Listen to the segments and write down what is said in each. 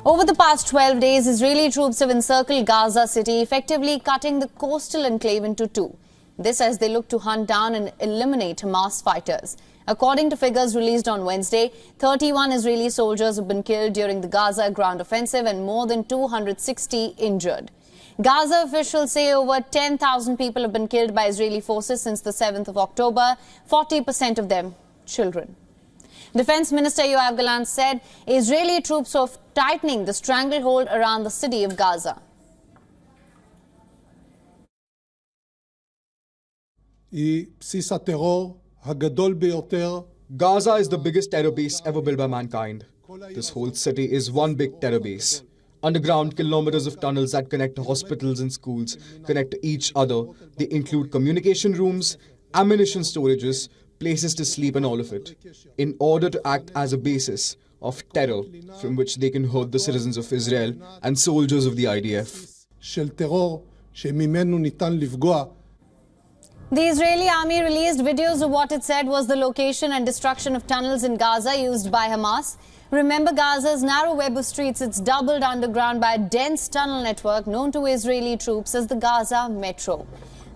Over the past 12 days, Israeli troops have encircled Gaza City, effectively cutting the coastal enclave into two. This as they look to hunt down and eliminate Hamas fighters. According to figures released on Wednesday, 31 Israeli soldiers have been killed during the Gaza ground offensive and more than 260 injured. Gaza officials say over 10,000 people have been killed by Israeli forces since the 7th of October, 40% of them children. Defense Minister Yoav Gallant said Israeli troops are tightening the stranglehold around the city of Gaza. Gaza is the biggest terror base ever built by mankind. This whole city is one big terror base. Underground, kilometers of tunnels that connect to hospitals and schools connect to each other. They include communication rooms, ammunition storages, places to sleep and all of it, in order to act as a basis of terror from which they can hurt the citizens of Israel and soldiers of the IDF. The Israeli army released videos of what it said was the location and destruction of tunnels in Gaza used by Hamas. Remember, Gaza's narrow web of streets, it's doubled underground by a dense tunnel network known to Israeli troops as the Gaza Metro.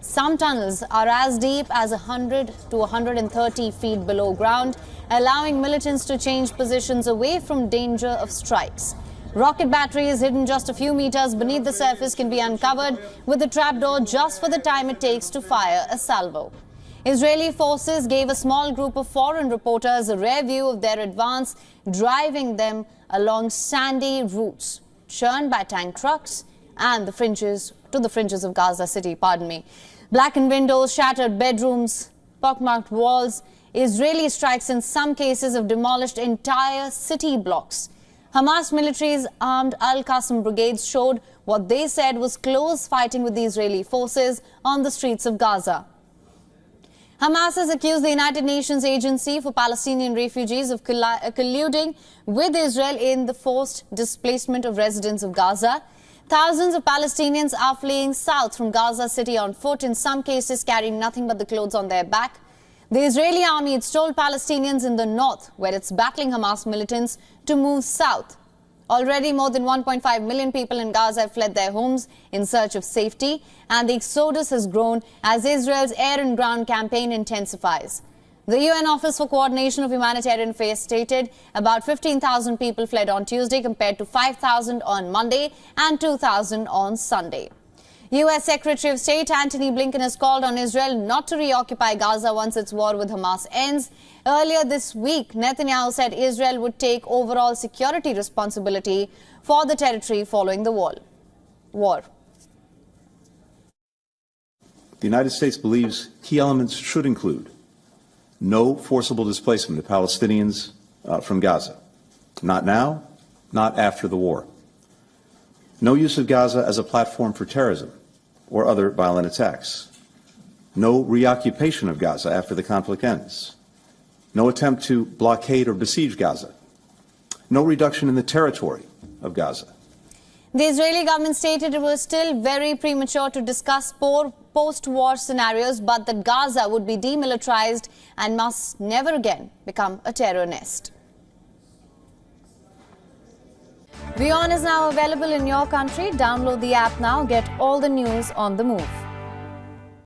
Some tunnels are as deep as 100 to 130 feet below ground, allowing militants to change positions away from danger of strikes. Rocket batteries hidden just a few meters beneath the surface can be uncovered with a trapdoor just for the time it takes to fire a salvo. Israeli forces gave a small group of foreign reporters a rare view of their advance, driving them along sandy routes churned by tank trucks and the fringes of Gaza City, Blackened windows, shattered bedrooms, pockmarked walls. Israeli strikes in some cases have demolished entire city blocks. Hamas military's armed Al-Qassam brigades showed what they said was close fighting with the Israeli forces on the streets of Gaza. Hamas has accused the United Nations Agency for Palestinian Refugees of colluding with Israel in the forced displacement of residents of Gaza. Thousands of Palestinians are fleeing south from Gaza City on foot, in some cases carrying nothing but the clothes on their back. The Israeli army had told Palestinians in the north, where it's battling Hamas militants, to move south. Already more than 1.5 million people in Gaza have fled their homes in search of safety, and the exodus has grown as Israel's air and ground campaign intensifies. The UN Office for Coordination of Humanitarian Affairs stated about 15,000 people fled on Tuesday compared to 5,000 on Monday and 2,000 on Sunday. U.S. Secretary of State Antony Blinken has called on Israel not to reoccupy Gaza once its war with Hamas ends. Earlier this week, Netanyahu said Israel would take overall security responsibility for the territory following the war. The United States believes key elements should include no forcible displacement of Palestinians from Gaza. Not now, not after the war. No use of Gaza as a platform for terrorism or other violent attacks. No reoccupation of Gaza after the conflict ends. No attempt to blockade or besiege Gaza. No reduction in the territory of Gaza. The Israeli government stated it was still very premature to discuss post-war scenarios, but that Gaza would be demilitarized and must never again become a terror nest. WION is now available in your country. Download the app now. Get all the news on the move.